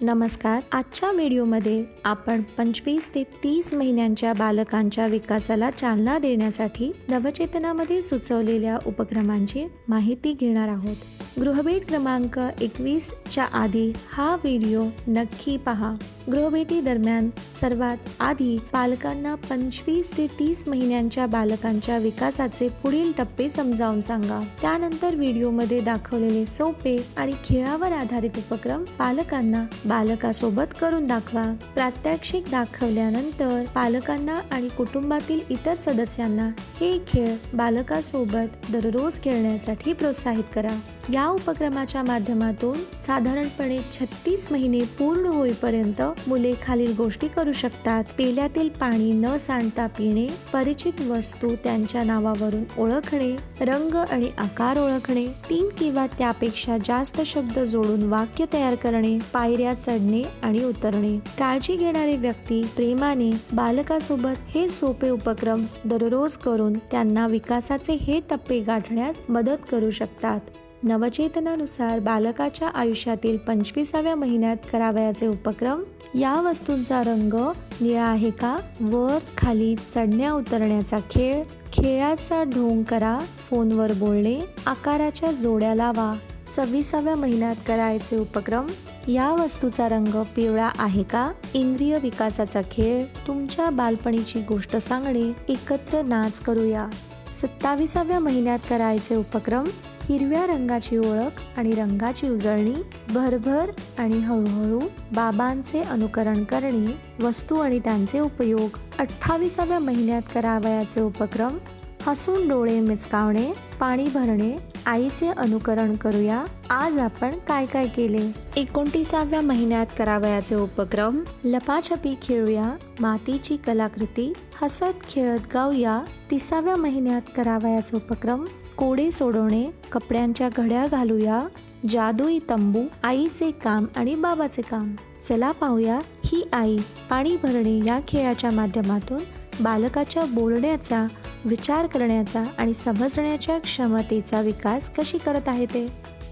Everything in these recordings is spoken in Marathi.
नमस्कार. आजच्या व्हिडिओमध्ये आपण 25 ते 30 महिन्यांच्या बालकांच्या विकासाला चालना देण्यासाठी नवचेतनामध्ये सुचवलेल्या उपक्रमांची माहिती घेणार आहोत. गृहभेट क्रमांक 21 च्या आधी हा व्हिडिओ नक्की पहा. गृहभेटी दरम्यान सर्वात आधी पालकांना 25 ते 30 महिन्यांच्या बालकांच्या विकासाचे पुढील टप्पे समजावून सांगा. त्यानंतर व्हिडिओमध्ये दाखवलेले सोपे आणि खेळावर आधारित उपक्रम पालकांना बालकासोबत करून दाखवा. प्रात्यक्षिक दाखवल्यानंतर पालकांना आणि कुटुंबातील इतर सदस्यांना हे खेळ बालकासोबत दररोज खेळण्यासाठी प्रोत्साहित करा. या उपक्रमाच्या माध्यमातून साधारणपणे 36 महिने पूर्ण होईपर्यंत मुले खालील गोष्टी करू शकतात. पेल्यातील पाणी न सांडता पिणे, परिचित वस्तू त्यांच्या नावावरून ओळखणे, रंग आणि आकार ओळखणे, 3 किंवा त्यापेक्षा जास्त शब्द जोडून वाक्य तयार करणे, पायऱ्या चढणे आणि उतरणे. काळजी घेणारी व्यक्ती प्रेमाने बालकासोबत हे सोपे उपक्रम दररोज करून त्यांना विकासाचे हे टप्पे गाठण्यास मदत करू शकतात. नवचेतनानुसार बालकाच्या आयुष्यातील 25व्या महिन्यात करावयाचे उपक्रम. या वस्तूंचा रंग निळा आहे का? वर खाली चढण्या उतरण्याचा खेळ, खेळाचा ढोंग करा, फोनवर बोलणे, आकाराच्या जोड्या लावा. 26व्या महिन्यात करायचे उपक्रम. या वस्तूचा रंग पिवळा आहे का? इंद्रिय विकासाचा खेळ, तुमच्या बालपणीची गोष्ट सांगणे, एकत्र नाच करूया. 27व्या महिन्यात करायचे उपक्रम. हिरव्या रंगाची ओळख आणि रंगाची उजळणी, भरभर आणि हळूहळू बाबांचे अनुकरण करणे, वस्तू आणि त्यांचे उपयोग. 28व्या महिन्यात करावयाचे उपक्रम. हसून डोळे मिचकावणे, पाणी भरणे, आईचे अनुकरण करूया. आज आपण काय काय केले? 29व्या महिन्यात करावयाचे उपक्रम. लपाछपी खेळूया, मातीची कलाकृती, हसत खेळत गाऊया. 30व्या महिन्यात करावयाचे उपक्रम. कोडे सोडवणे, कपड्यांच्या घड्या घालूया, जादुई तंबू, आईचे काम आणि बाबाचे काम. चला पाहूया ही आई पाणी भरणे या खेळाच्या माध्यमातून बालकाच्या बोलण्याचा, विचार करण्याचा आणि समजण्याच्या क्षमतेचा विकास कशी करत आहे ते.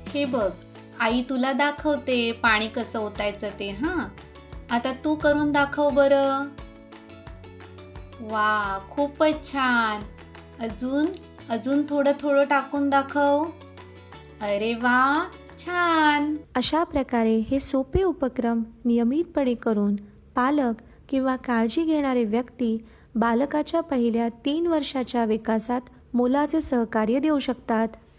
हे बघ, आई तुला दाखवते पाणी कसं ओतायचं ते. आता तू करून दाखव बरं. वा, खूपच छान. अजून थोडं टाकून दाखव. अरे वा, छान. अशा प्रकारे हे सोपे उपक्रम नियमितपणे करून पालक किंवा काळजी घेणारे व्यक्ती बालकाच्या पहिल्या 3 वर्षाच्या विकासात मोलाचे सहकार्य देऊ शकतात.